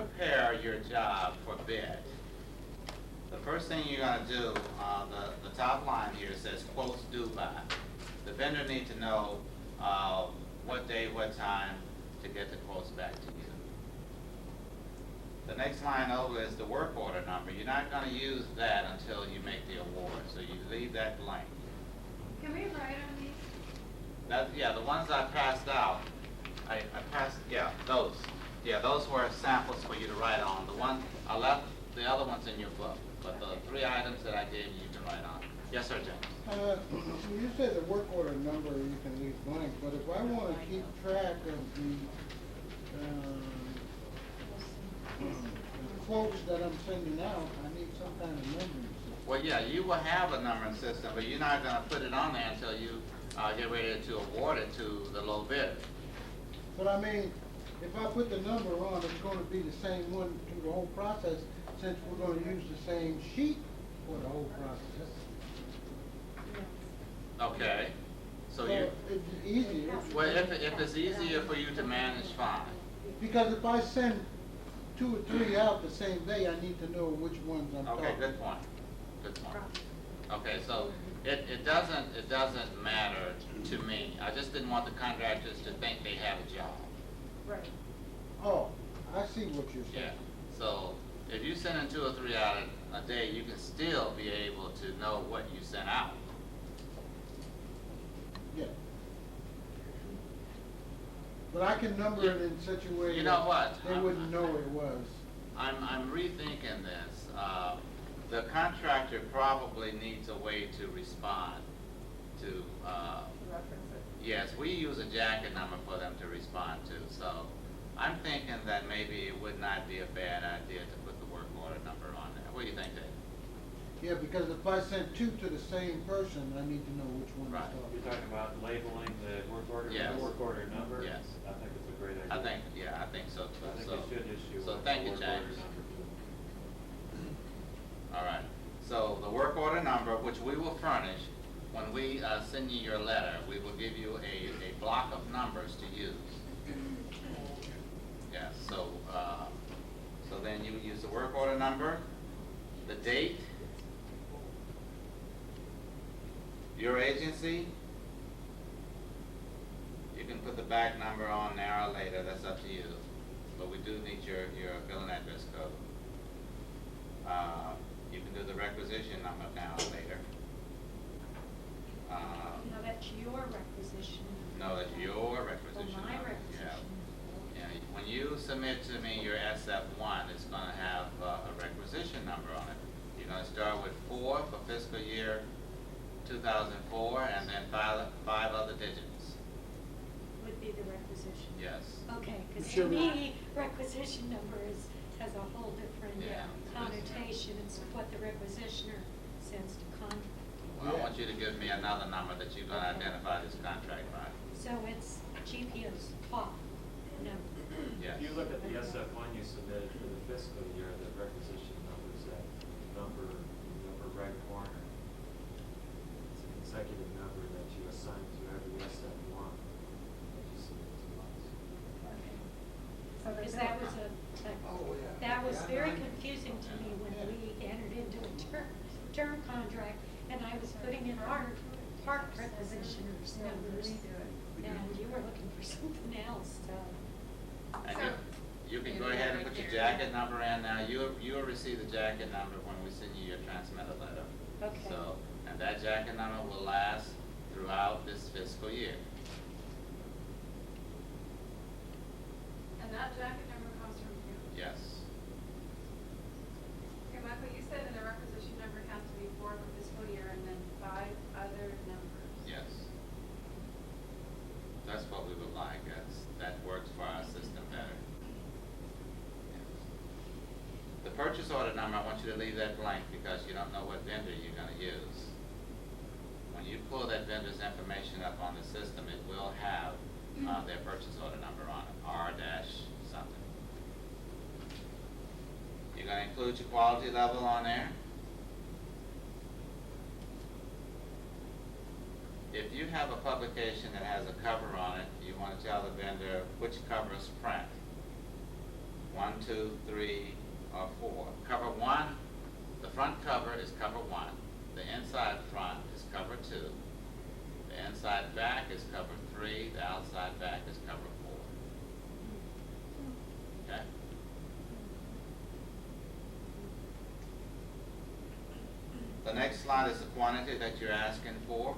prepare your job for bid, the first thing you're going to do, the top line here says quotes due by. The vendor needs to know what day, what time to get the quotes back to you. The next line over is the work order number. You're not going to use that until you make the award, so you leave that blank. Can we write on these? Yeah, the ones I passed out, I passed, those. Yeah, those were samples for you to write on. The one, I left the other ones in your book, but the 3 items that I gave you can write on. Yes, sir, James? You said the work order number you can leave blank, but if I want to keep track of the quotes that I'm sending out, I need some kind of numbering system. Well, yeah, you will have a numbering system, but you're not going to put it on there until you get ready to award it to the low bidder. But I mean, if I put the number on, it's going to be the same one through the whole process, since we're going to use the same sheet for the whole process. Okay. So it's easier. Well, if it's easier for you to manage, fine. Because if I send 2 or 3 out the same day, I need to know which ones I'm talking. Okay, good point. Good point. Okay, so it doesn't matter to me. I just didn't want the contractors to think they have a job. Right. Oh, I see what you're saying. Yeah. So if you send in 2 or 3 out a day, you can still be able to know what you sent out. Yeah. But I can number it in such a way You know what? they wouldn't know it was. I'm rethinking this. The contractor probably needs a way to respond to. Reference it. Yes, we use a jacket number for them to respond to. So I'm thinking that maybe it would not be a bad idea to put the work order number on there. What do you think, Dave? Yeah, because if I send 2 to the same person, I need to know which one Right. to You're talk. talking about labeling the work order, Yes. the work order number? Yes. I think it's a great idea. I think so too. I think So- we should issue So a thank you, work order James. number. All right. So the work order number, which we will furnish, when we send you your letter, we will give you a block of numbers to use. Yes, so then you use the work order number, the date, your agency. You can put the back number on there or later, that's up to you. But we do need your billing address code. You can do the requisition number now or later. No, that's your requisition. No, that's your requisition Oh, my number. requisition. Yeah. When you submit to me your SF1, it's going to have a requisition number on it. You're going to start with 4 for fiscal year 2004, and then five other digits. Would be the requisition. Yes. Okay, because Sure. to me, requisition numbers has a whole different Yeah. connotation. It's what the requisitioner sends to contract. Well, I want you to give me another number that you're going to identify this contract by. So it's GPO SPA number. Yes. If you look at the SF1 you submitted for the fiscal year, the requisition number is that number in the upper right corner. It's a consecutive number that you assign to every SF1 that you submit to us. So Because there's that no- was Oh, yeah. that was Yeah, very I- confusing to me when Yeah. we entered into a term contract, and I was putting in our park prepositioners numbers, and you were looking for something else, so. And you can go ahead and put your jacket number in now. You'll receive the jacket number when we send you your transmitter letter. Okay. So, and that jacket number will last throughout this fiscal year. And that jacket number comes from you. Yes. Okay, Michael, you said in the requisition number has to be 4 for fiscal year and then 5 other numbers. Yes. That's what we would like. That works for our system better. Yes. The purchase order number, I want you to leave that blank because you don't know what vendor you're going to use. When you pull that vendor's information up on the system, it will have their purchase order number on it, R-something. You're going to include your quality level on there. If you have a publication that has a cover on it, you want to tell the vendor which covers print. 1, 2, 3, or 4. Cover 1, the front cover is cover 1. The inside front is cover 2. The inside back is cover 3. The outside back is cover 4. Okay? The next slide is the quantity that you're asking for.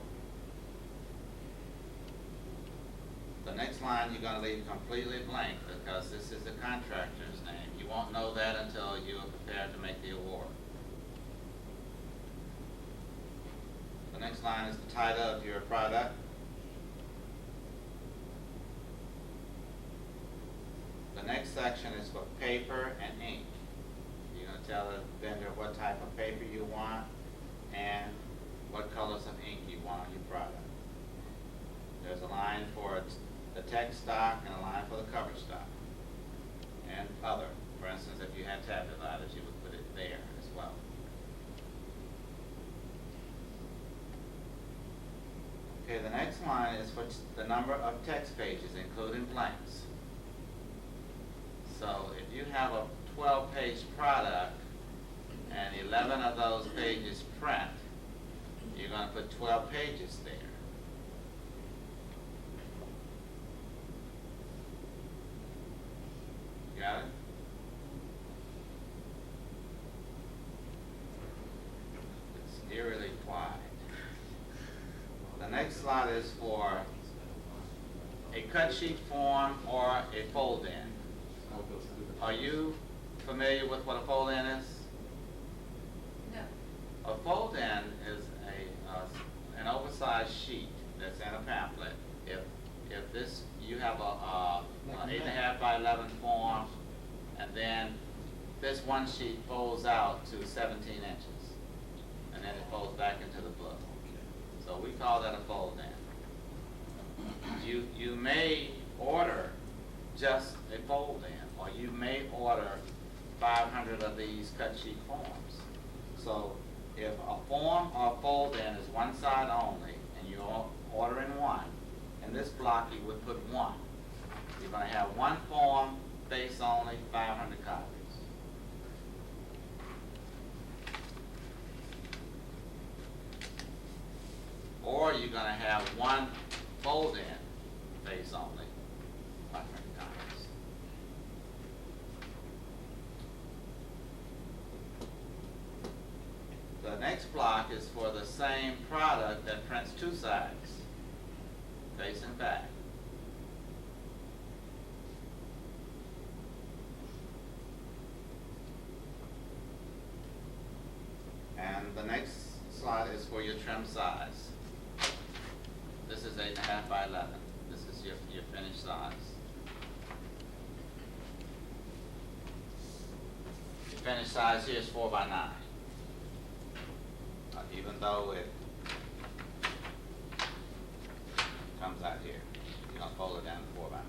The next line you're going to leave completely blank because this is the contractor's name. You won't know that until you are prepared to make the award. The next line is the title of your product. The next section is for paper and ink. You're going to tell the vendor what type of paper you want and what colors of ink you want on your product. There's a line for the text stock and a line for the cover stock. And other. For instance, if you had tabulars, you would put it there as well. Okay, the next line is for the number of text pages, including blanks. So if you have a 12-page product and 11 of those pages print, you're going to put 12 pages there. Got it? It's eerily quiet. The next slide is for a cut sheet form or a fold-in. Are you familiar with what a fold-in is? No. A fold-in is an oversized sheet that's in a pamphlet. If this, you have a 8.5 by 11 form, and then this one sheet folds out to 17 inches, and then it folds back into the book. So we call that a fold-in. You may order just a fold-in, or you may order 500 of these cut sheet forms. So if a form or a fold-in is one side only, and you're ordering one, in this block you would put 1. You're going to have one form, face only, 500 copies. Or you're going to have one fold-in, face only, 500 copies. The next block is for the same product that prints 2 sides, face and back. And the next slide is for your trim size. This is 8.5 by 11. This is your finished size. Your finished size here is 4 by 9. Even though it comes out here, you're going to fold it down to 4 by 9.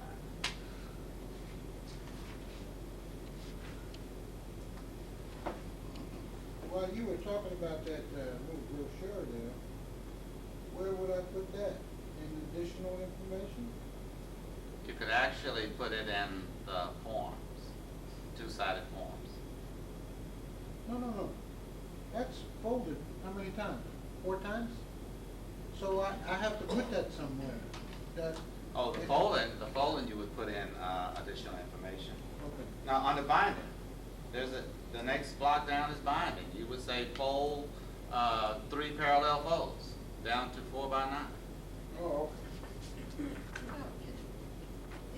While you were talking about that little brochure there, where would I put that? In additional information? You could actually put it in the forms, 2-sided forms. No. That's folded how many times? 4 times? So I have to put that somewhere. Oh, the folding you would put in additional information. Okay. Now, on the binding, the next block down is binding. You would say fold 3 parallel folds down to 4 by 9. Oh,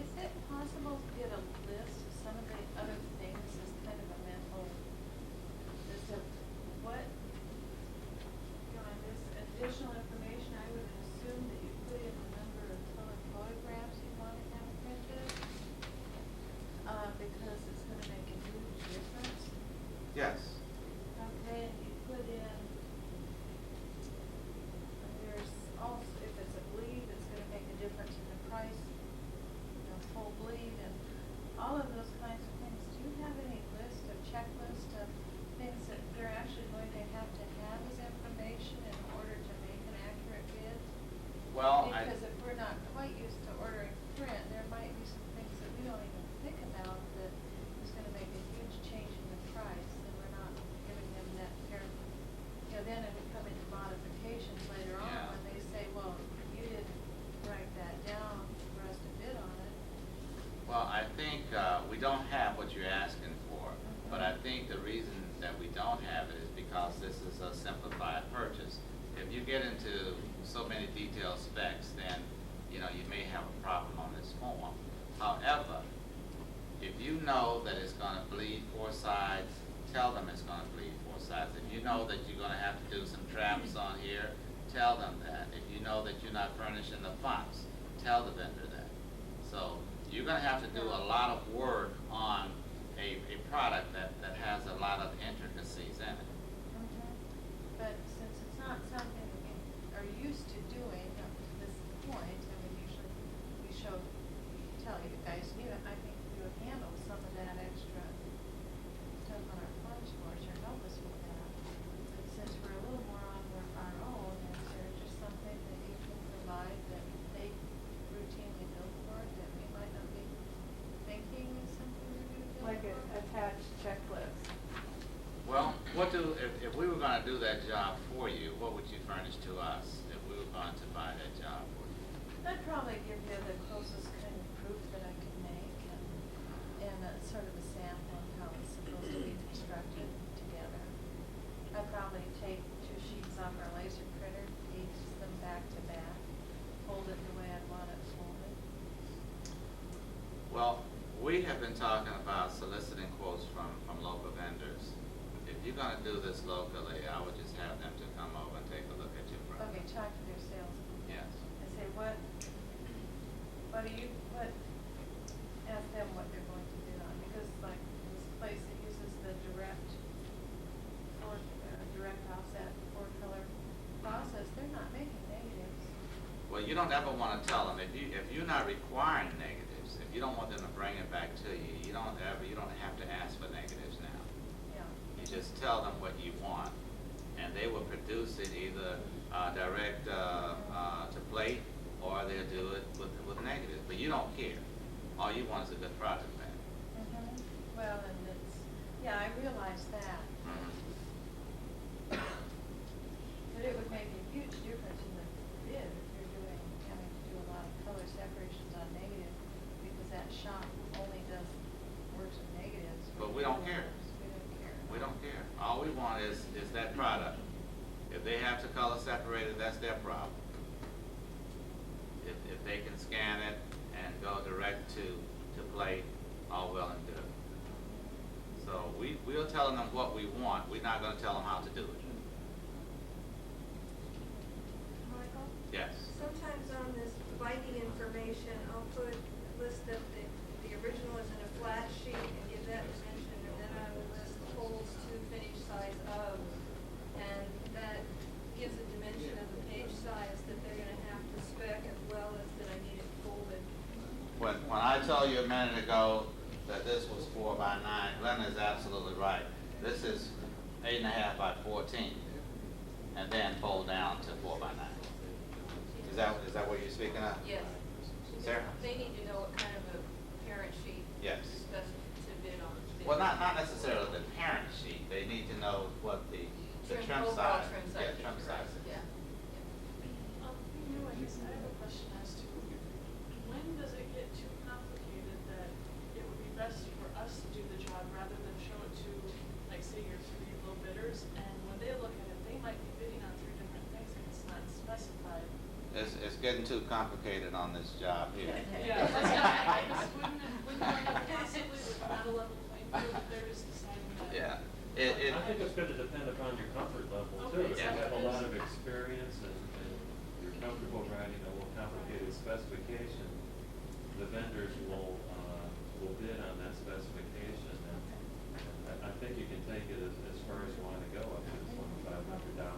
Is it possible to get a list of some of the other things as kind of a mental list of what, this additional information, I would assume that you put in the number of color photographs you want to have printed, because it's going to make a huge difference. Yes. Okay, and you put in, there's also, if it's a bleed, it's gonna make a difference in the price, full bleed, and all of those kinds of things. Do you have any list of checklist of things that they're actually going to have as information in order to make an accurate bid? Well, Because if we're not quite used to ordering print, there might be some things that we don't even think about that is gonna we don't have what you're asking for, but I think the reason that we don't have it is because this is a simplified purchase. If you get into so many detailed specs, then, you know, you may have a problem on this form. However, if you know that it's gonna bleed 4 sides, tell them it's gonna bleed 4 sides. If you know that you're gonna have to do some traps on here, tell them that. If you know that you're not furnishing the fonts, tell the vendor that. So you're gonna have to do a lot of work on a product that has a lot of intricacies in it. But since it's not something we are used to doing up to this point, and we tell you guys, I think you have handled some of that extra stuff on our plunge course or help us with that. But since we're a little more on our own, is there just something that you can provide that they routinely bill for that we might not be thinking is something we would bill Like for? an attached checklist. Well, if we were gonna do that job for you, what would you furnish to us if we were going to buy that job for you? I'd probably give you the closest kind of proof that I could make and sort of a sample of how it's supposed to be constructed together. I'd probably take 2 sheets off our laser printer, piece them back to back, fold it the way I'd want it folded. Well, we have been talking about soliciting quotes from local vendors. If you're gonna do this locally, I would just have them to come over and take a look at your product. Okay, talk to their salesman. Yes. And say, ask them what they're going to bid on, because like this place that uses the direct offset 4-color process, they're not making negatives. Well, you don't ever wanna tell them, if you're not requiring negatives, if you don't want them to bring it back to you, you don't have to ask for negatives now. Yeah. You just tell them what you want, and they will produce it either direct to plate, or they'll do it with negatives. But you don't care. All you want is a good product, man. Well, and I realize that. But it would make a huge difference in the bid if you're having to do a lot of color separations on negative, because that shop only does works with negatives. But we don't care. We don't care. We don't care. All we want is that product. If they have to color separate it, that's their problem. If they can scan it and go direct to plate, all well and good. So we'll tell them what we want. We're not going to tell them how to do it. Michael? Yes. Sometimes on this binding information, I'll put a list of the original is in a flat sheet and give that dimension, and then I would list holes to finish size of, and that gives a dimension of the page size that they're gonna have to spec, as well as that I need it folded. When I told you a minute ago that this was 4 by 9, Glenn is absolutely right. This is 8.5 by 14, and then fold down to 4 by 9. Is that what you're speaking of? Yes. Sarah? They need to know what kind of a parent sheet Yes. to bid on. Well, not necessarily the parent sheet. They need to know what the trim overall size. trim Yeah, size. trim size. Yeah. I guess I have a question as to when does it get too complicated that it would be best for us to do the job rather than show it to, like, say, your 3 low bidders, and when they look at it, they might be bidding on 3 different things and it's not specified. It's getting too complicated on this job here. Yeah, I just wouldn't it possibly with not a level playing field if they're just deciding that? Yeah. I think it's going to depend upon your comfort level too. Okay, If you yeah. have a lot of experience and you're comfortable writing a more complicated specification, the vendors will bid on that specification. And I think you can take it as far as you want to go, up to $2,500.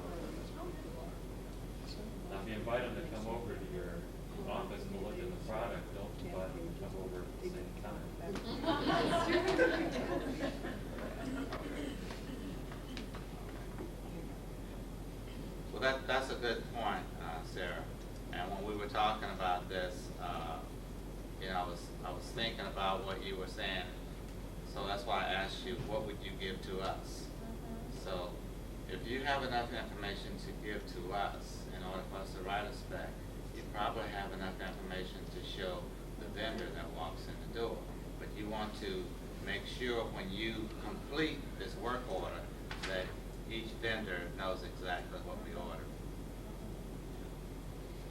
Now, if you invite them to come over to your office to look at the product, don't invite them to come over at the same time. Well, that's a good point, Sarah. And when we were talking about this, I was thinking about what you were saying. So that's why I asked you, what would you give to us? So if you have enough information to give to us in order for us to write a spec, you probably have enough information to show the vendor that walks in the door. But you want want to make sure when you complete this work order that each vendor knows exactly what we ordered.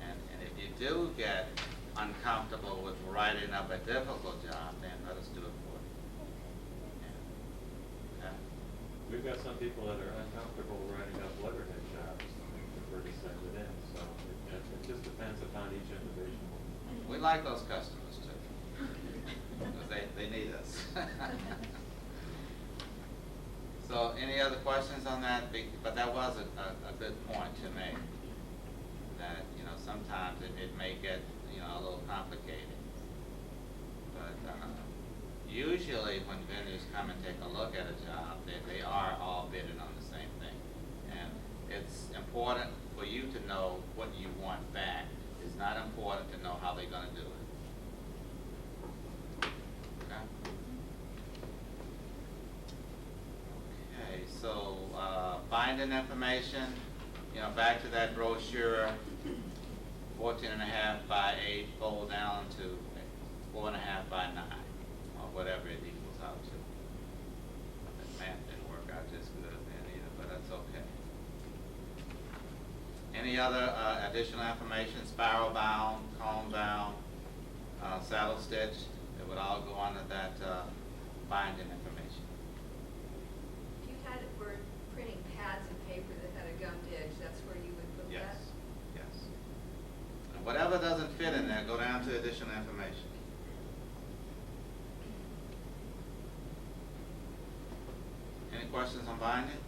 And if you do get uncomfortable with writing up a difficult job, then let us do it for you. Yeah. Okay? We've got some people that are uncomfortable writing up letterhead jobs, prefer to send it in, so it just depends upon each individual. We like those customers too, because they need us. So any other questions on that? But that was a good point to make, that, you know, sometimes it may get, you know, a little complicated. But usually when vendors come and take a look at a job, they are all bidding on the same thing. And it's important for you to know what you want back. It's not important to know how they're going to do it. Okay? Okay, so binding information, you know, back to that brochure, 14.5 by 8, fold down to 4.5 by 9, or whatever it equals out to. That math didn't work out just good then either, but that's okay. Any other additional information? Spiral bound, comb bound, saddle stitch, it would all go under that binding information. If you had it for printing pads and paper that had a gummed edge, that's where you would put Yes, that? yes. And whatever doesn't fit in there, go down to additional information. Any questions on binding?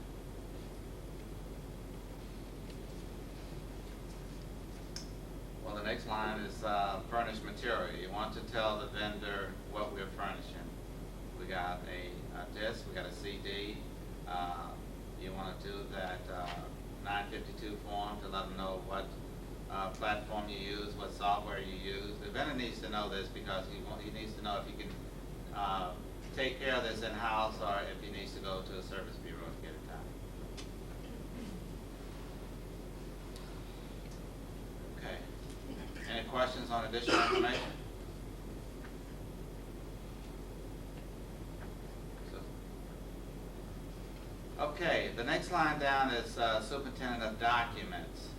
Well, the next line is furnished material. You want to tell the vendor what we're furnishing. We got a disc, we got a CD. You want to do that 952 form to let them know what platform you use, what software you use. The vendor needs to know this because he needs to know if he can take care of this in-house or if he needs to go to a service bureau to get it done. Okay. Any questions on additional information? Okay, the next line down is superintendent of documents.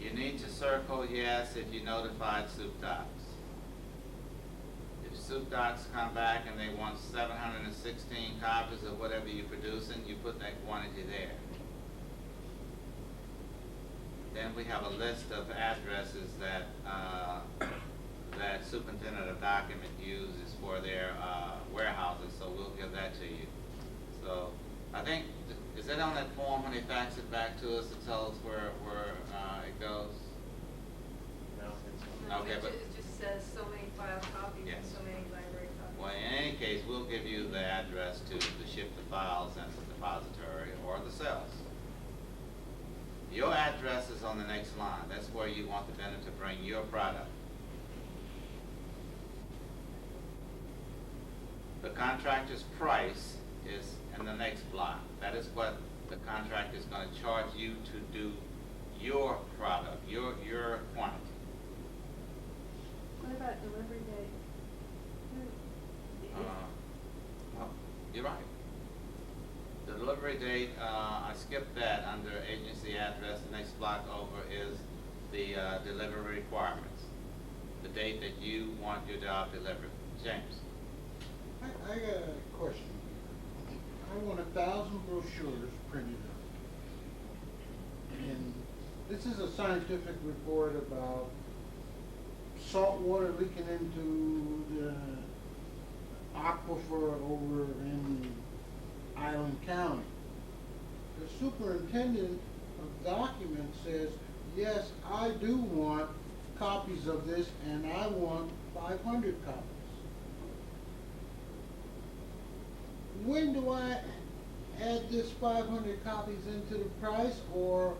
You need to circle yes if you notified SupDocs. If SupDocs come back and they want 716 copies of whatever you're producing, you put that quantity there. Then we have a list of addresses that that superintendent of document uses for their warehouses, so we'll give that to you. So I think, is that on that form when they fax it back to us to tell us where it goes? No, it's No, Okay, but- it just says so many file copies Yes. and so many library copies. Well, in any case, we'll give you the address to ship the files and the depository or the cells. Your address is on the next line. That's where you want the vendor to bring your product. The contractor's price is in the next block. That is what the contractor is going to charge you to do your product, your quantity. What about delivery date? Oh, you're right. The delivery date, I skipped that under agency address. The next block over is the delivery requirements. The date that you want your job delivered. James? I got a question. I want 1,000 brochures printed up. And this is a scientific report about salt water leaking into the aquifer over in Island County. The superintendent of documents says, yes, I do want copies of this and I want 500 copies. When do I add this 500 copies into the price, or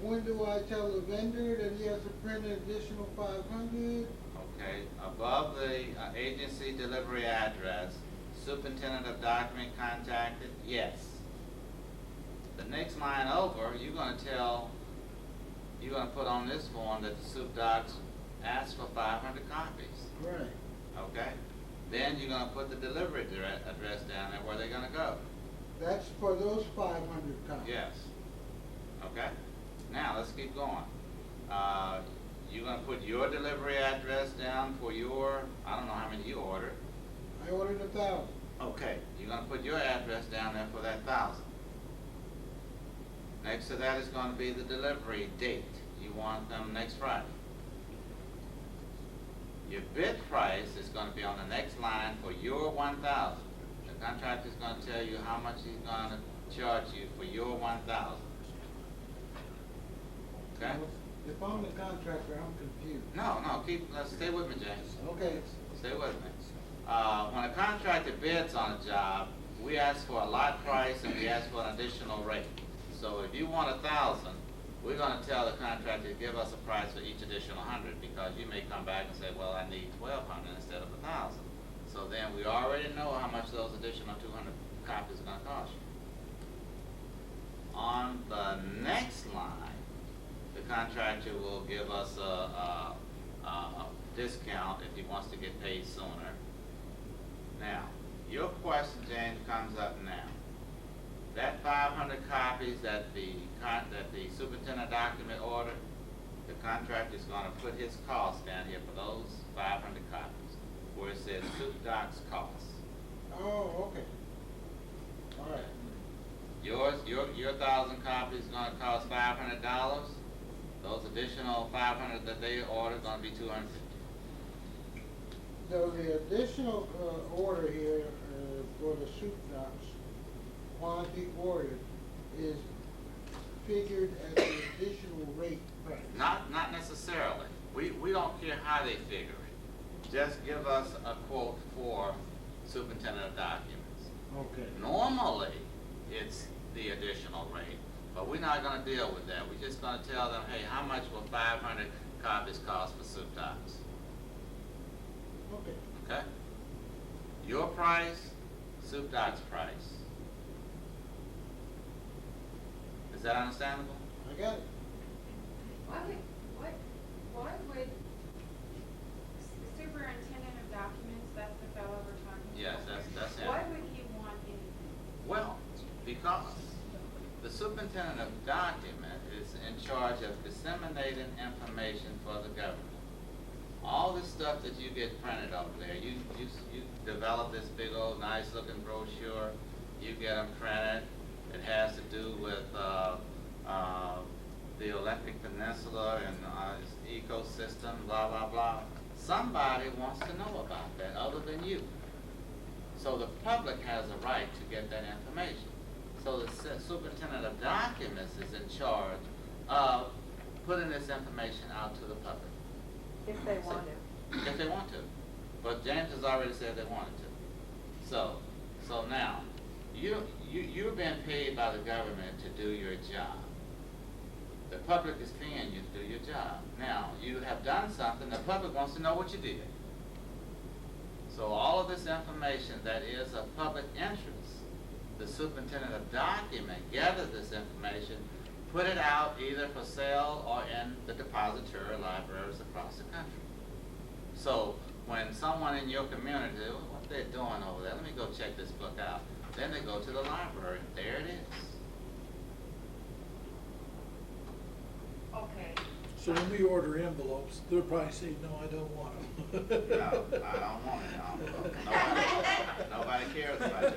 when do I tell the vendor that he has to print an additional 500? Okay, above the agency delivery address, superintendent of document contacted, yes. The next line over, you're going to put on this form that the SupDocs asked for 500 copies. Right. Okay? then you're gonna put the delivery address down there where they're gonna go. That's for those 500 copies? Yes. Okay? Now, let's keep going. You're gonna put your delivery address down for your, I don't know how many you ordered. I ordered 1,000. Okay, you're gonna put your address down there for that 1,000. Next to that is gonna be the delivery date. You want them next Friday. Your bid price is gonna be on the next line for your 1,000. The contractor is gonna tell you how much he's gonna charge you for your 1,000. Okay? If I'm the contractor, I'm confused. No, stay with me, James. Okay. Stay with me. When a contractor bids on a job, we ask for a lot price and we ask for an additional rate. So if you want 1,000, we're gonna tell the contractor to give us a price for each additional 100, because you may come back and say, well, I need 1,200 instead of 1,000. So then we already know how much those additional 200 copies are gonna cost you. On the next line, the contractor will give us a discount if he wants to get paid sooner. Now, your question, James, comes up now. That 500 copies that the superintendent document ordered, the contractor is gonna put his cost down here for those 500 copies, where it says SuperDocs costs. Oh, okay. All right. Your 1,000 copies is gonna cost $500. Those additional 500 that they ordered gonna be $250. So the additional order here for the SuperDocs quantity ordered is figured at the additional rate price? Not necessarily. We don't care how they figure it. Just give us a quote for superintendent of documents. Okay. Normally, it's the additional rate, but we're not gonna deal with that. We're just gonna tell them, hey, how much will 500 copies cost for SuperDocs? Okay. Okay? Your price, SuperDocs price. Is that understandable? I got it. Why would the superintendent of documents, that's the fellow we're talking about? Yes, that's him. Why would he want anything? Well, because the superintendent of document is in charge of disseminating information for the government. All this stuff that you get printed over there, you develop this big old nice looking brochure, you get them printed. It has to do with the Olympic Peninsula and its ecosystem, blah, blah, blah. Somebody wants to know about that other than you. So the public has a right to get that information. So the superintendent of documents is in charge of putting this information out to the public. If they want to. If they want to. But James has already said they wanted to. So now, you're being paid by the government to do your job. The public is paying you to do your job. Now, you have done something, the public wants to know what you did. So all of this information that is of public interest, the superintendent of document gathers this information, put it out either for sale or in the depository libraries across the country. So when someone in your community, what they're doing over there, let me go check this book out. Then they go to the library, there it is. Okay. So when we order envelopes, they'll probably say, no, I don't want them. No, I don't want it, no. Nobody cares about it.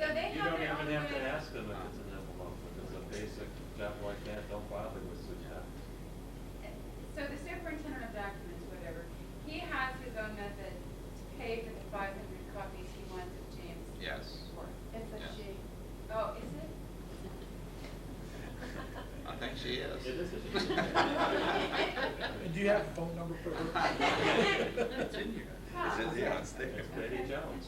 So they You have don't their even own have to way. ask them if it's an envelope, if it's a basic job like that, don't bother with SuperDocs. So the superintendent of documents, whatever, he has his own method to pay for the 500 copies he wants of James. Yes. work. It's a Yes. she. Oh, is it? I think she is. It is a And do you have a phone number for her? It's in here. It's there. It's Betty Jones.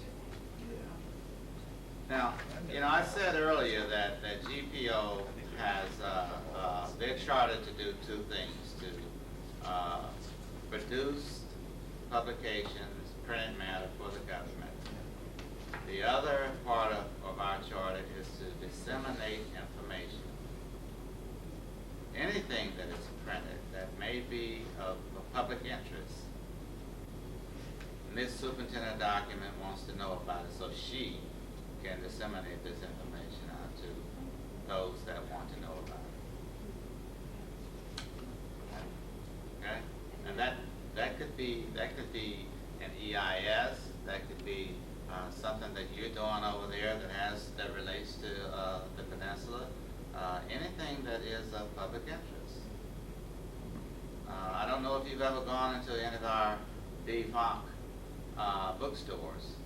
Now, I said earlier that GPO has, they're chartered to do two things, to produce publications, printed matter for the government. The other part of our charter is to disseminate information. Anything that is printed that may be of public interest, and this Superintendent document wants to know about it, so she can disseminate this information out to those that want to know about it. Okay? And that could be an EIS, that could be something that you're doing over there that relates to the peninsula, anything that is of public interest. I don't know if you've ever gone into any of our defunct bookstores,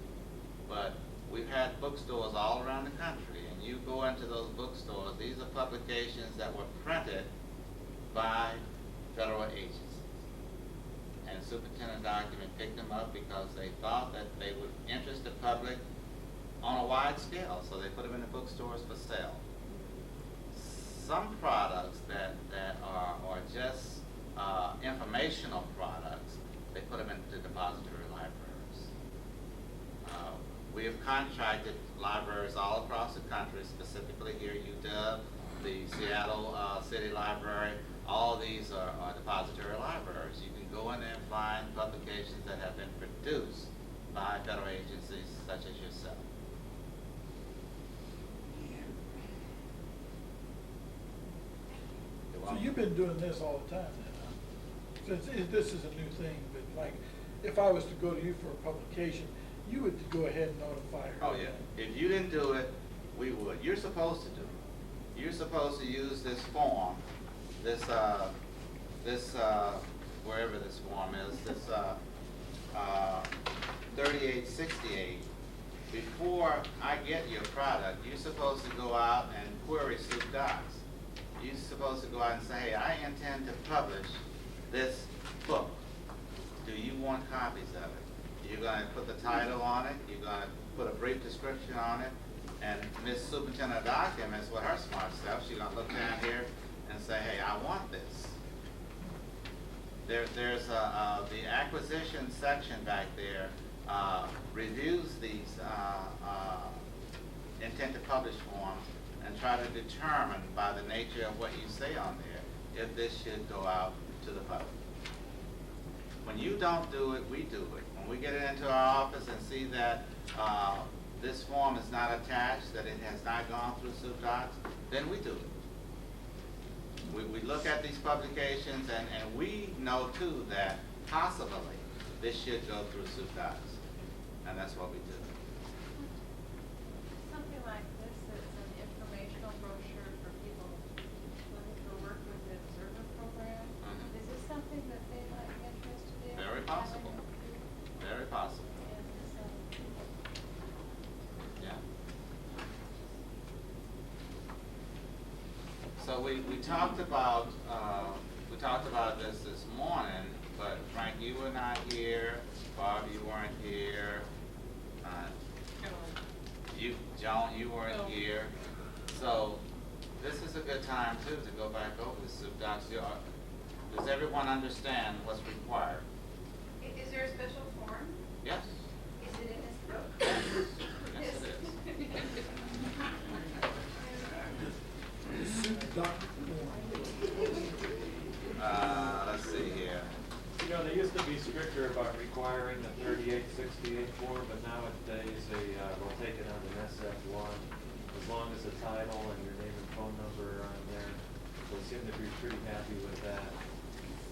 but we've had bookstores all around the country, and you go into those bookstores, these are publications that were printed by federal agencies. And Superintendent Document picked them up because they thought that they would interest the public on a wide scale, so they put them in the bookstores for sale. Some products that are just informational products, they put them into depository libraries. We have contracted libraries all across the country, specifically here at UW, the Seattle City Library. All of these are depository libraries. You can go in there and find publications that have been produced by federal agencies such as yourself. So you've been doing this all the time then, huh? Since this is a new thing, but like, if I was to go to you for a publication, you would go ahead and notify her. Oh, yeah. If you didn't do it, we would. You're supposed to do it. You're supposed to use this form, wherever this form is, this 3868. Before I get your product, you're supposed to go out and query Soup Docs. You're supposed to go out and say, hey, I intend to publish this book. Do you want copies of it? You're going to put the title on it. You're going to put a brief description on it. And Ms. Superintendent Documents, with her smart stuff, she's going to look down here and say, hey, I want this. There's the acquisition section back there reviews these intent to publish forms and try to determine by the nature of what you say on there if this should go out to the public. When you don't do it, we do it. When we get it into our office and see that this form is not attached, that it has not gone through Soup Docs, then we do it. We look at these publications and we know too that possibly this should go through Soup Docs, and that's what we do. Something like this that's an informational brochure for people looking for work with the observer program. Is this something that they might be interested in? Very possible. Very possible. Yeah. So we talked about this morning, but Frank, you were not here. Bob, you weren't here. Joan, you weren't here. So this is a good time too to go back over the Soup Docs. Does everyone understand what's required? Is there a special form? Yes. Is it in this book? Yes, yes it is. The Soup Doc Let's see here. You know, they used to be stricter about requiring the 3868 form, but nowadays they'll take it on an SF1 as long as the title and your name and phone number are on there. They seem to be pretty happy with that.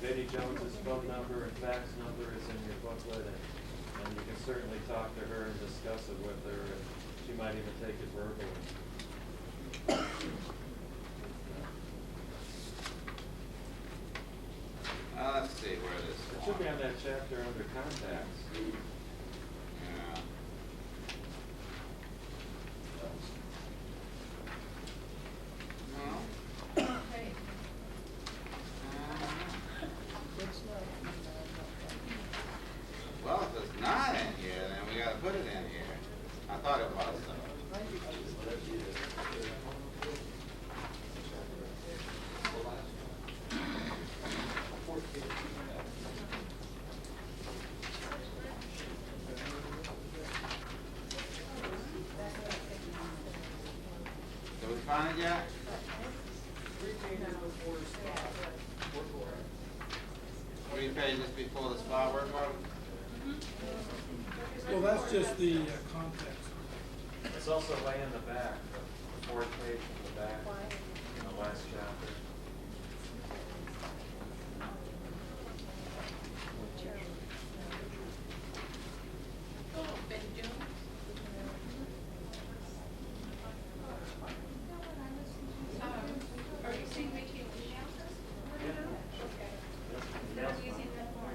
Betty Jones's phone number and fax number is in your booklet, and you can certainly talk to her and discuss it with her, and she might even take it verbally. Let's see where this It should be on that chapter under contacts. Yeah. No? Okay. Well, if it's not in here, then we gotta put it in here. I thought it was though. Did we find it yet? 3 pages before the SPA work order? So that's just the context. It's also way in the back, the fourth page in the back, in the last chapter. Are you saying we can email this? Okay. So using the form.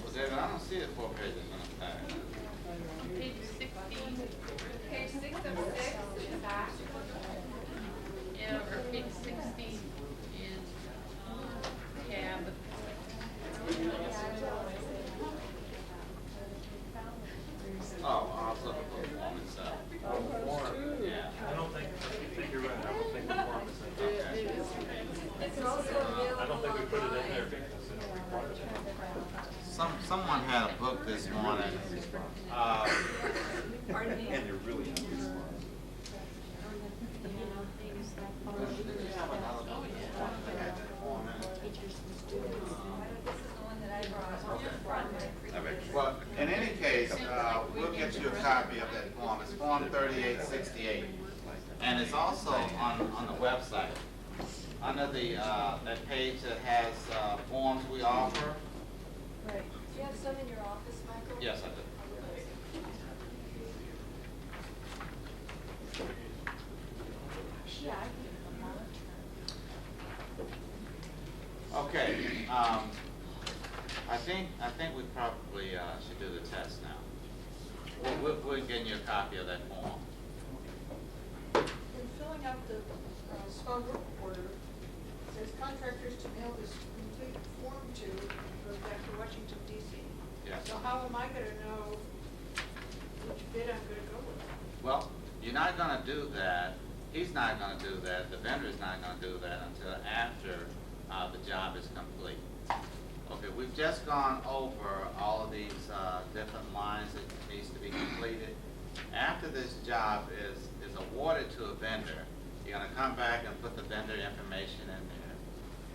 Well, David, I don't see the 4 pages in the back. Page 16. Page 6 of 6 in the back. Yeah, or page 16 in tab. Oh, I'll look at the form itself. Yeah. I don't think you're right, I don't think the form is in there. Okay. It's also available I don't think we put it in there online. because it requires it. Someone had a book this morning. Pardon me? And they're really not responsive. Did you have another book this morning that had that form in it? This is the one that I brought on the front. All right. Well, in any case, we'll get you a copy of that form. It's Form 3868. And it's also on the website. Under the, that page that has forms we offer. Right. Do you have some in your office, Michael? Yes, I do. Yeah, I Okay, I think we probably should do the test now. We'll get you a copy of that form. In filling out the small group order, it says contractors to mail this complete form to, and it goes back to Washington DC. Yes. So how am I gonna know which bid I'm gonna go with? Well, you're not gonna do that, he's not gonna do that, the vendor's not gonna do that until after the job is complete. Okay, we've just gone over all of these different lines that needs to be completed. After this job is awarded to a vendor, you're gonna come back and put the vendor information in there.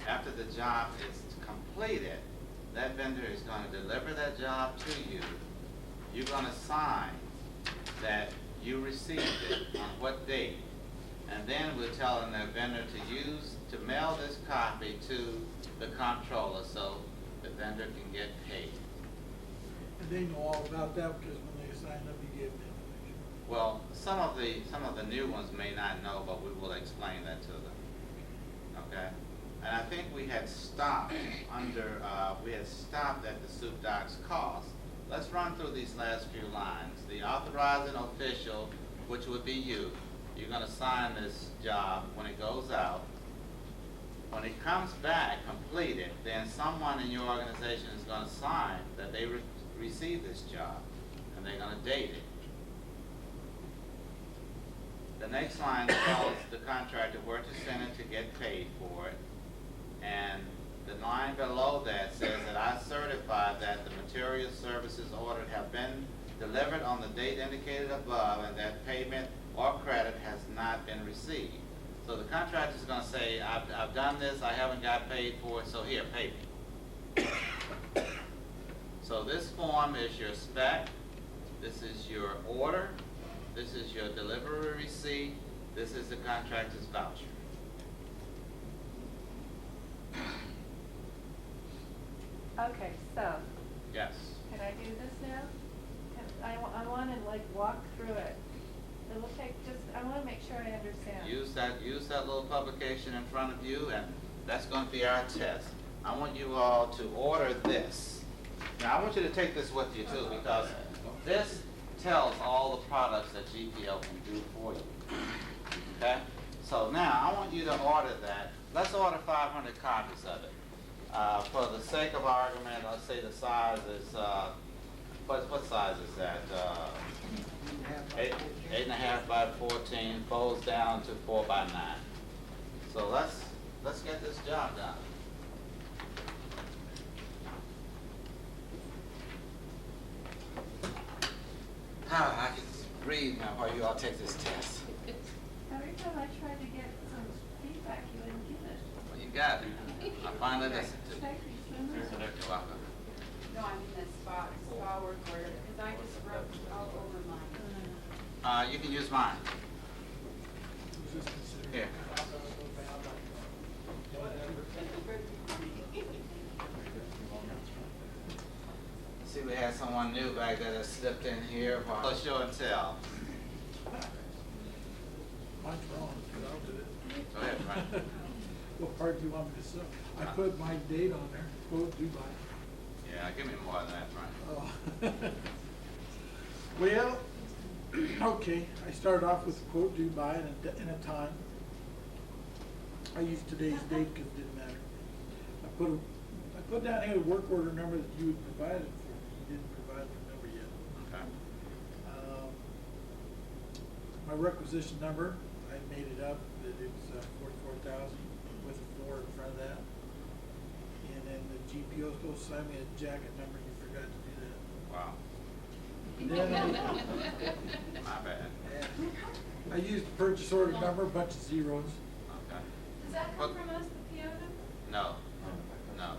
After the job is completed, that vendor is gonna deliver that job to you. You're gonna sign that you received it on what date. And then we're telling the vendor to mail this copy to the comptroller so the vendor can get paid. And they know all about that because when they sign up, you give them information. Well, some of the new ones may not know, but we will explain that to them. Okay? And I think we had stopped at the soup doc's cost. Let's run through these last few lines. The authorizing official, which would be you, you're gonna sign this job when it goes out. When it comes back completed, then someone in your organization is gonna sign that they received this job, and they're gonna date it. The next line tells the contractor where to send it to get paid for it. And the line below that says that I certify that the material services ordered have been delivered on the date indicated above and that payment or credit has not been received. So the contractor is going to say, I've done this, I haven't got paid for it, so here, pay me. So this form is your spec, this is your order, this is your delivery receipt, this is the contractor's voucher. Okay, so, Yes. can I do this now? I want to like walk through it. It will take I want to make sure I understand. Use that little publication in front of you, and that's going to be our test. I want you all to order this. Now, I want you to take this with you too, because this tells all the products that GPO can do for you. Okay? So now, I want you to order that. Let's order 500 copies of it. For the sake of argument, let's say the size is, what size is that? 8.5 by 14, folds down to 4 by 9. So let's get this job done. I can breathe now while you all take this test. Every time I tried to get some feedback, you wouldn't give it. Well, you got it. I finally listened to you. Thank you so much. You're welcome. No, I'm spa work order, because I just rubbed all over mine. You can use mine. Is this considered? Here. See, we had someone new back there that slipped in here for show and tell. Mine's wrong, but I'll do it. Go ahead, Frank. What part do you want me to sell? I put my date on there, quote Dubai. Yeah, give me more than that, Frank. Oh. Well, okay, I started off with quote Dubai in a time. I used today's date because it didn't matter. I put down here the work order number that you had provided for me. You didn't provide the number yet. Okay. My requisition number, I made it up, that it's 44,000 with a 4 in front of that. And then the GPO supposed to sign me a jacket number, you forgot to do that. Wow. Then My bad. I used the purchase order number, a bunch of zeros. Okay. Does that come from us, the PO number? No, no.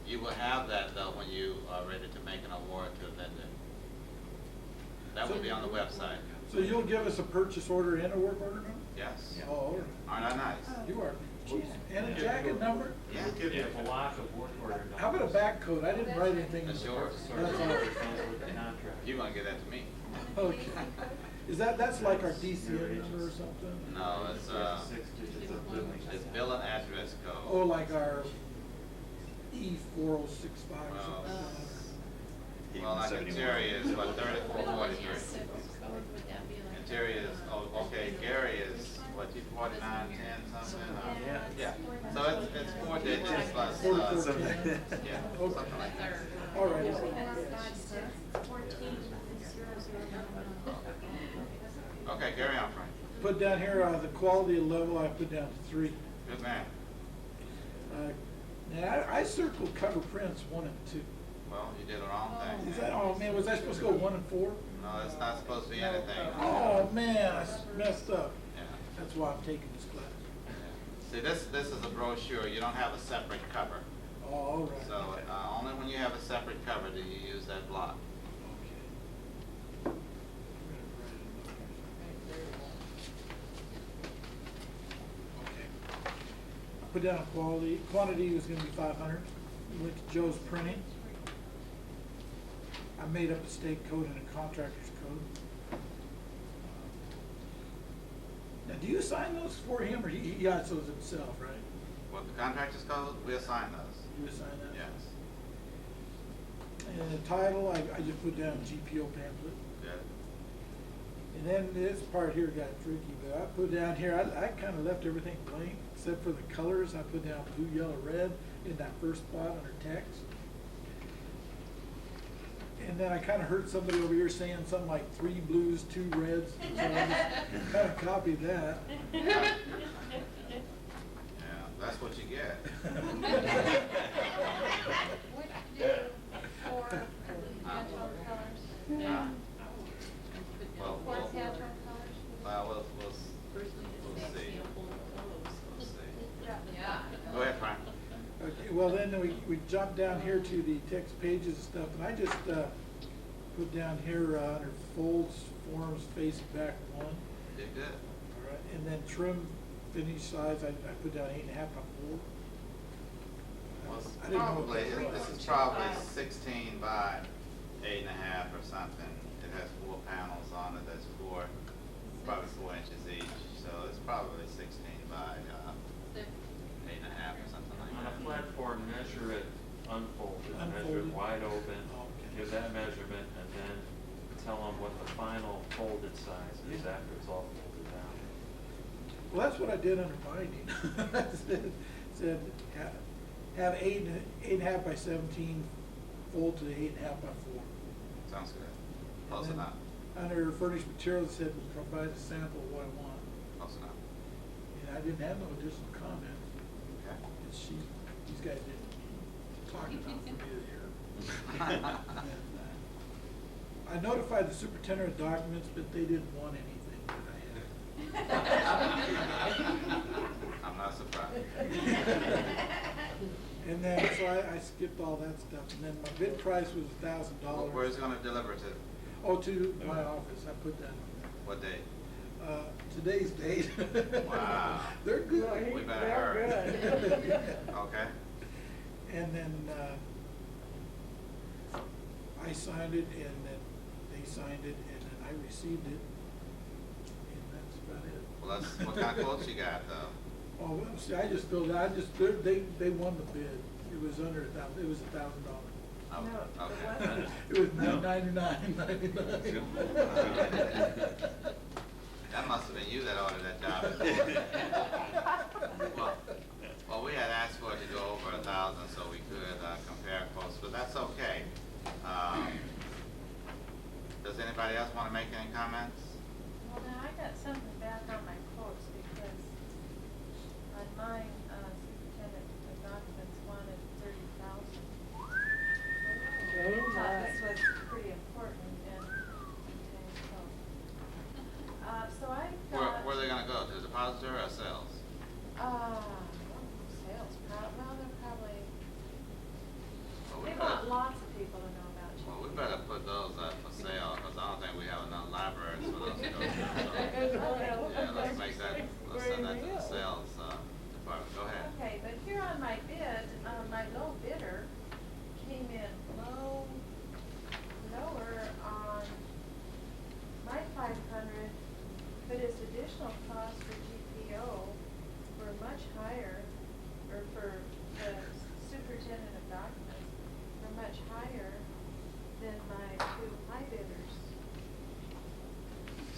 You will have that though when you are ready to make an award to a vendor. That will be on the website. So you'll give us a purchase order and a work order number? Yes. Oh, all right. Aren't I nice? You are. And a jacket number? Yeah. Give you a block of work order numbers. How about a back coat? I didn't write anything in the That's yours. Sort of That's all. comes with the contract. You're gonna get that to me. Okay. That's like our DCM number or something? No, it's 6 digits of billing. it's bill and address code. Oh, like our E4065 or Well, something? Well, like interior is what, 3443. Interior is, oh, okay, Gary is, what, 4910 something? Yeah, so it's 4 digits plus, yeah, something like that. All right. Okay, Gary on, Frank. Put down here, the quality level, I put down to 3. Good man. Now, I circled cover prints 1 and 2. Well, you did the wrong thing. Is that, oh man, was I supposed to go 1 and 4? No, it's not supposed to be anything. Oh man, I messed up. Yeah. That's why I'm taking this class. See, this is a brochure, you don't have a separate cover. Oh, all right. So, only when you have a separate cover do you use that block. Okay. Okay. I put down a quantity was gonna be 500. Went to Joe's Printing. I made up a state code and a contractor's code. Now, do you sign those for him, or he got those himself, right? What, the contractor's code, we assign those. You assign that? Yes. And the title, I just put down GPO pamphlet. Good. And then this part here got tricky, but I put down here, I kind of left everything blank, except for the colors. I put down blue, yellow, red in that first spot under text. And then I kind of heard somebody over here saying something like 3 blues, 2 reds, so I just kind of copied that. Yeah, that's what you get. What do you do for natural colors? Well, For natural colors? we'll see. We'll see. Yeah. Go ahead, Frank. Okay, well then we jumped down here to the text pages and stuff, and I just put down here under folds, forms, face, back 1. Did good. All right, and then trim finish size, I put down 8.5 by 4. Well, it's I didn't know what probably, that was. this is probably 16 by 8.5 or something. It has 4 panels on it, that's probably 4 inches each, so it's probably 16 by 8.5 or something like On that. a flat form, measure it unfolded, measure it Unfolded. wide open, Okay. give that measurement, and then tell them what the final folded size is after it's all folded down. Well, that's what I did under binding. said have 8.5 by 17 fold to 8.5 by 4. Sounds good. Close And then enough. Under furnished materials, it said provide a sample of what I want. Close enough. And I didn't have no additional comments. Okay. It's these guys didn't talk enough for me to hear. And, I notified the superintendent of documents, but they didn't want anything that I had. I'm not surprised. And then, so I skipped all that stuff, and then my bid price was $1,000. Where's it gonna deliver to? Oh, to my office, I put that on What day? there. Today's date. Wow. They're good. We better hurry. Okay. And then, I signed it, and then they signed it, and then I received it, and that's about it. Well, what kind of quotes you got though? Oh, well, see, I just filled, they won the bid. It was under $1,000, it was $1,000. Oh, No, it okay. wasn't. It was $999.99. That must have been you that ordered that job. Well, we had asked for it to go over 1,000 so we could compare quotes, but that's okay. Does anybody else want to make any comments? Well, now I got something back on my quotes because on mine, Superintendent of Documents wanted 30,000. I thought this was pretty important and, okay, so I got. Where are they gonna go, to the depositor or sales? Sales, well, they're probably, Well, we they better- want lots of people to know about you. Well, we better put those up for sale, because I don't think we have enough libraries for those to go to. So, yeah, let's make that, let's send that to the sales department. Go ahead. Okay, but here on my bid, my low bidder came in lower on my 500, but his additional costs for GPO were much higher, or for the superintendent of documents, were much higher than my two high bidders.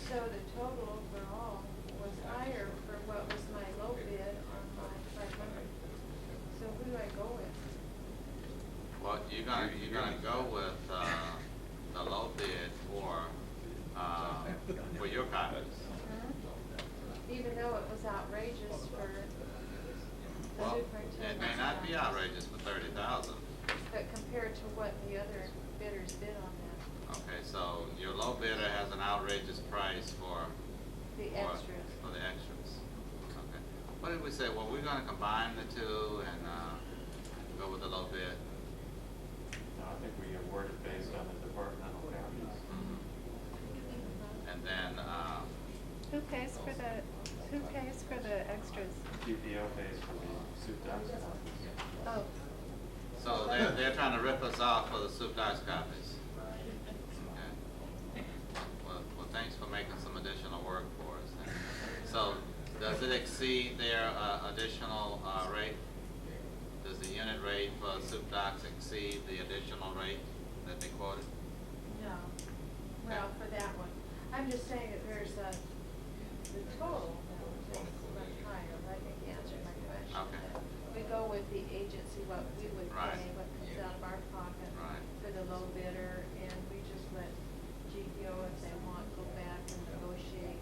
So the total overall was higher for what was my low bid on my 500. So who do I go with? Well, you're gonna go with the low bid for your copies. Even though it was outrageous for the Well, superintendent. it may not be outrageous for 30,000. But compared to what the other bidders bid on that, Okay, so your low bidder has an outrageous price for the extras. For the extras. Okay. What did we say? Well, we're gonna combine the two and go with the low bid. No, I think we award it based on the departmental copies. And then, Who pays for the extras? GPO pays for the soup docs copies. Oh, so they're trying to rip us off for the soup docs copies. Okay. Well, thanks for making some additional work for us. Then. So, does it exceed their additional rate? Does the unit rate for soup docs exceed the additional rate that they quoted? No, well, for that one. I'm just saying that there's the total is much higher. I think you answered my question. Okay. We go with the agency, what we would Right. pay, what comes out of our pocket Right. for the low bidder, and we just let GPO, if they want, go back and negotiate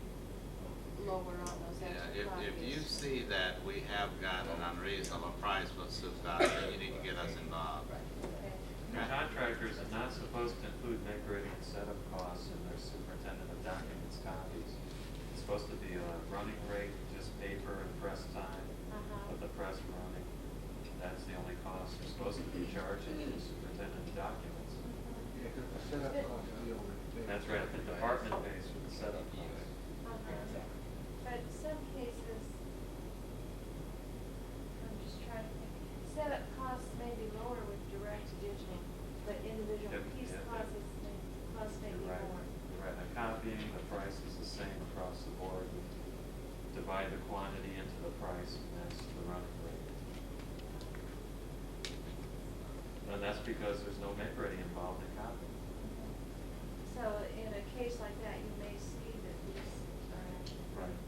lower on those extra Yeah, copies. if you see that we have got an unreasonable price for soup docs, then you need to get us involved. Okay. The contractors are not supposed to include make ready and setup costs in their superintendent of documents copies. It's supposed to be a running rate, just paper and press time, with the press running. That's the only cost you're supposed to be charging the superintendent of documents. Yeah, 'cause the setup cost is the only thing. That's right, the department pays for the setup costs. But some cases, I'm just trying to think, setup costs may be lower with direct to digital, but individual Yep, piece yep, yep. costs may be You're right. more. You're right, the copying, the price is the same across the board. We divide the quantity into the price, and that's the running rate. And that's because there's no make ready involved in copying. So in a case like that, you may see that these are Right.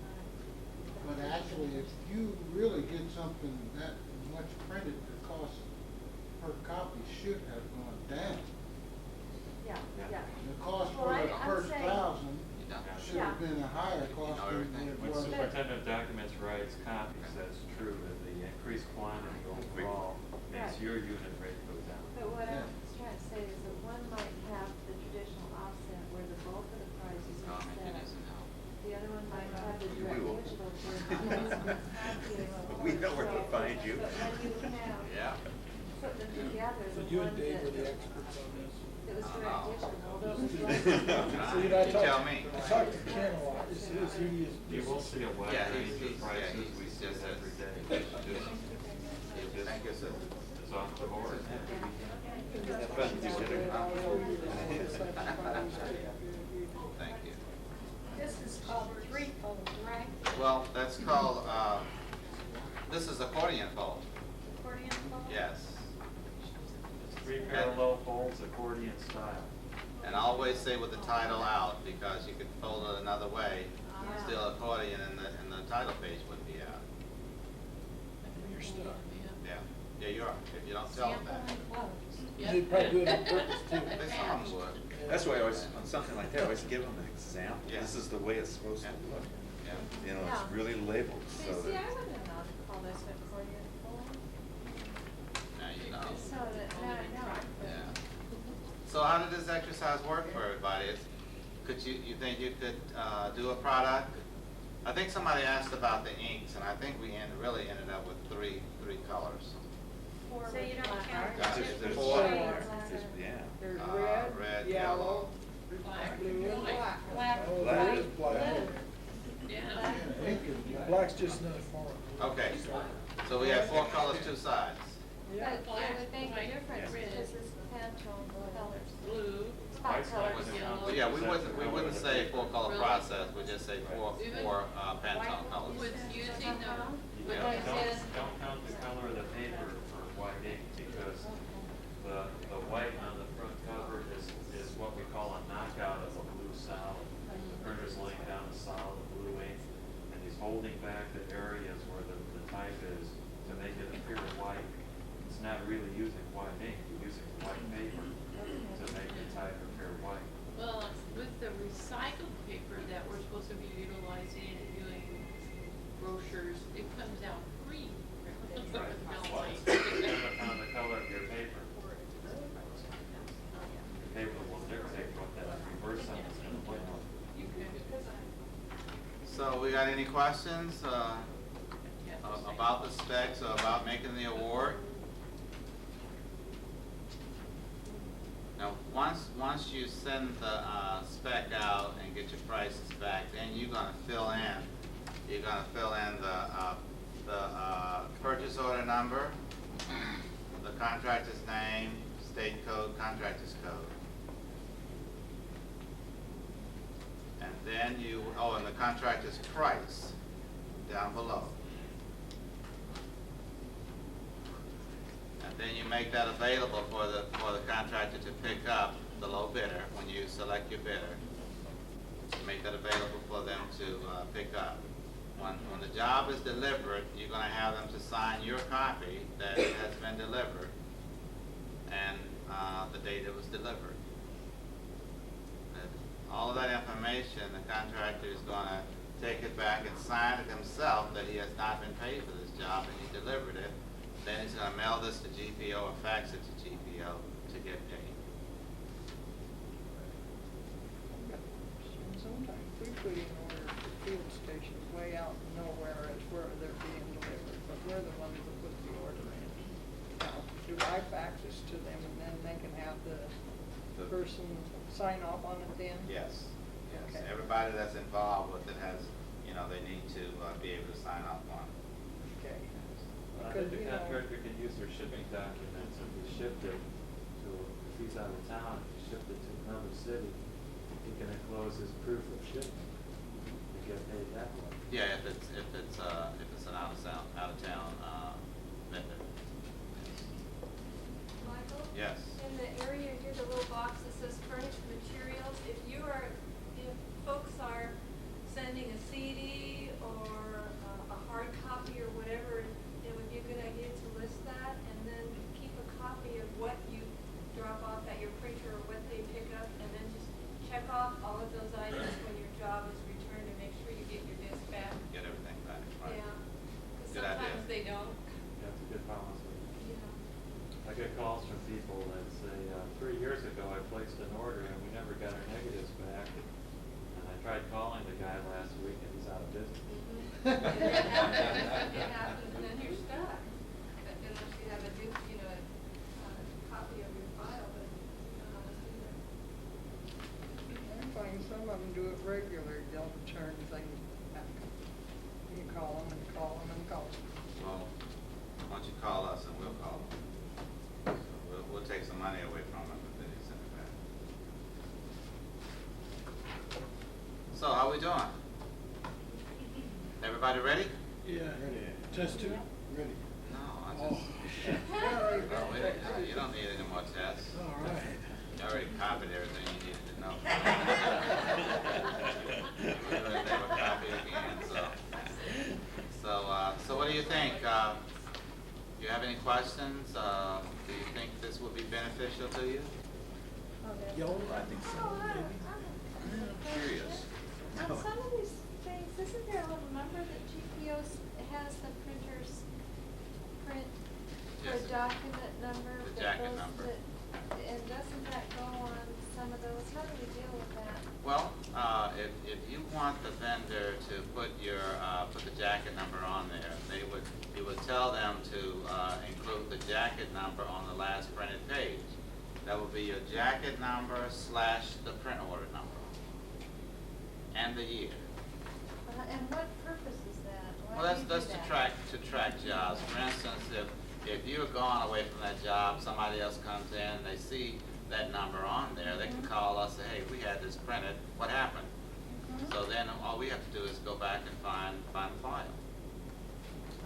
But actually, if you really get something that much printed, the cost per copy should have gone down. Yeah, Yeah. yeah. The cost Well, for the I'm first saying- 1,000 You know? should have been a higher cost know than everything. it When was. superintendent of documents writes copies, that's true, that the increased quantity overall makes Right. your unit rate go down. But what Yeah. I was trying to say is that one might have the traditional offset where the bulk of the price is No, I mean, set. it isn't help. The other one might have the We direct will. digital where the price is We know where to find you. But when you have Yeah. one Dave were the that, experts on this. it was Oh, very no. digital, those. See, I You talked- tell me. I talked to Ken a lot, he is. You will see a wide Yeah, range he's- of prices, he's we see it just every a- day. Thank you, sir. It's off the board. Thank you. This is called threefold, right? Well, that's called, this is accordion fold. Accordion fold? Yes. It's 3 parallel folds, accordion style. And I always say with the title out, because you could fold it another way, still accordion, and the title page would be out. You're stuck. Yeah, you are, if you don't tell them Sample that. and close. They probably do it on purpose too. They some would. That's why I always, on something like that, I always give them an example. Yeah. This is the way it's supposed to look. Yeah. You know, Yeah. it's really labeled, See, so I that. wouldn't have known to call this accordion fold. Now you know. So that, now I know. Yeah. So how did this exercise work for everybody? Could you think you could do a product? I think somebody asked about the inks, and I think we really ended up with three colors. So you don't count Got the it. different Four. shades? Yeah. There's Red, yellow, Black, blue, and white. black. Black, Oh, Black. there is white, black. blue. Yeah. Black's just another form. Okay, so we have 4 colors, 2 sides. But it would make a White, difference red. because it's Pantone colors. Blue. Spot colors. Well, yeah, we wouldn't say 4-color process, we just say four Pantone colors. With using the, with Yeah. Don't count the color of the paper for white ink, because the white on the front cover is what we call a knockout of a blue solid. The printer's laying down a solid blue ink, and he's holding back the areas where the type is to make it appear white. It's not really using white ink, you're using white paper to make the type appear white. well, with the recycled paper that we're supposed to be utilizing and doing brochures, it comes out green. Right. No white. Depending on the color of your paper. Your paper will dictate what that reverse side is going to look like. So we got any questions about the specs or about making the award? Now, once you send the spec out and get your prices back, then you're gonna fill in the purchase order number, the contractor's name, state code, contractor's code. And then and the contractor's price down below. And then you make that available for the contractor to pick up, the low bidder, when you select your bidder. Make that available for them to pick up. When the job is delivered, you're gonna have them to sign your copy that it has been delivered and the date it was delivered. And all of that information, the contractor is gonna take it back and sign it himself that he has not been paid for this job and he delivered it. Then he's gonna mail this to GPO or fax it to GPO to get paid. Sometimes we put in order for field stations way out nowhere is where they're being delivered, but we're the ones that put the order in. Now, do I fax this to them and then they can have the person sign off on it then? Yes, yes. Okay. Everybody that's involved with it has, they need to be able to sign off on it. Okay. I Because, think the you know, contractor can use their shipping documents if he shipped it to, if he's out of town, if he shipped it to another city, he can enclose his proof of shipment and get paid that way. Yeah, if it's an out of town vendor. Michael? Yes. In the area here, the little box that says furnished materials, if folks are sending a CD or a hard copy or whatever, it would be a good idea to list that and then keep a copy of what you drop off at your printer or what they pick up, and then just check off all of those items when your job is returned and make sure you get your disc back. Get everything back, right? Yeah, because Good idea. sometimes they don't. That's a good policy. Yeah. I get calls from people that say, 3 years ago I placed an order and we never got our negatives back. And I tried calling the guy last week and he's out of business. It happens, and then you're stuck. But unless you have a copy of your So, how we doing? Everybody ready? Yeah. Test two? Ready. No, I Oh. just. Oh, wait, you don't need any more tests. All right. You already copied everything you needed to know. We're gonna never copy again, so what do you think? You have any questions? Do you think this would be beneficial to you? Yo, I think so. Oh, Curious. On some of these things, isn't there a little number that GPO has the printers print for Yes. a document number? The that jacket goes number. and doesn't that go on some of those? How do we deal with that? Well, if you want the vendor to put your, put the jacket number on there, you would tell them to, include the jacket number on the last printed page. That would be your jacket number / the print order number. And the year. And what purpose is that? Why Well, do you that's do to that? track jobs. For instance, if you're gone away from that job, somebody else comes in, they see that number on there, they can call us, say, hey, we had this printed, what happened? Mhm. So then all we have to do is go back and find the file.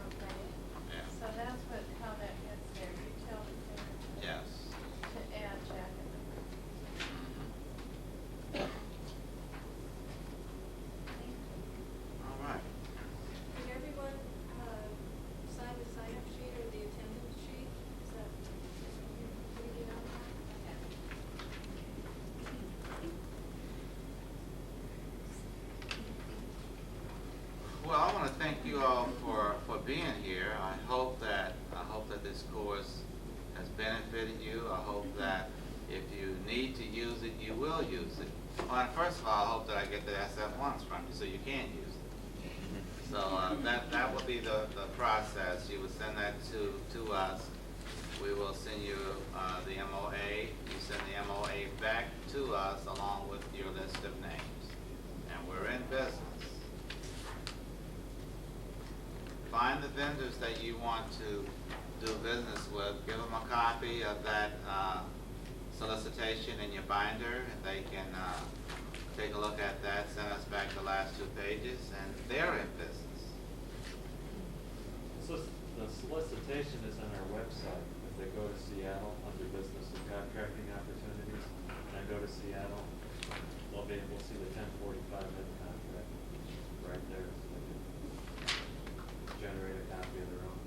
Okay. Yeah. So that's how that gets there. You tell the printer Yes. to add jacket number. Mhm. Thank you. All right. Did everyone, sign the sign-up sheet or the attendance sheet? Is that, did we get on that? Well, I want to thank you all for being here. I hope that this course has benefited you. I hope that if you need to use it, you will use it. Well, first of all, I hope that I get the SF1s from you so you can use it. So that will be the process. You would send that to us. We will send you the MOA. You send the MOA back to us along with your list of names. And we're in business. Find the vendors that you want to do business with. Give them a copy of that solicitation in your binder, and they can take a look at that, send us back the last 2 pages, and they're in business. So the solicitation is on our website. If they go to Seattle under business and contracting opportunities, and go to Seattle, they'll be able to see the 1045 head contract right there. So they can generate a copy of their own.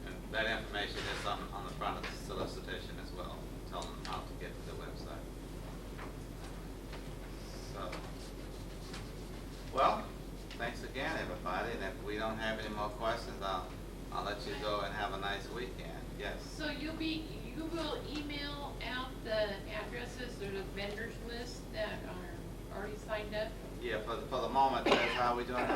And that information is on the front of the solicitation as well. Tell them how to get to the website. So, well, thanks again, everybody. And if we don't have any more questions, I'll let you go and have a nice weekend. Yes. So you will email out the addresses or the vendors list that are already signed up? Yeah, for the moment, that's how we're doing it.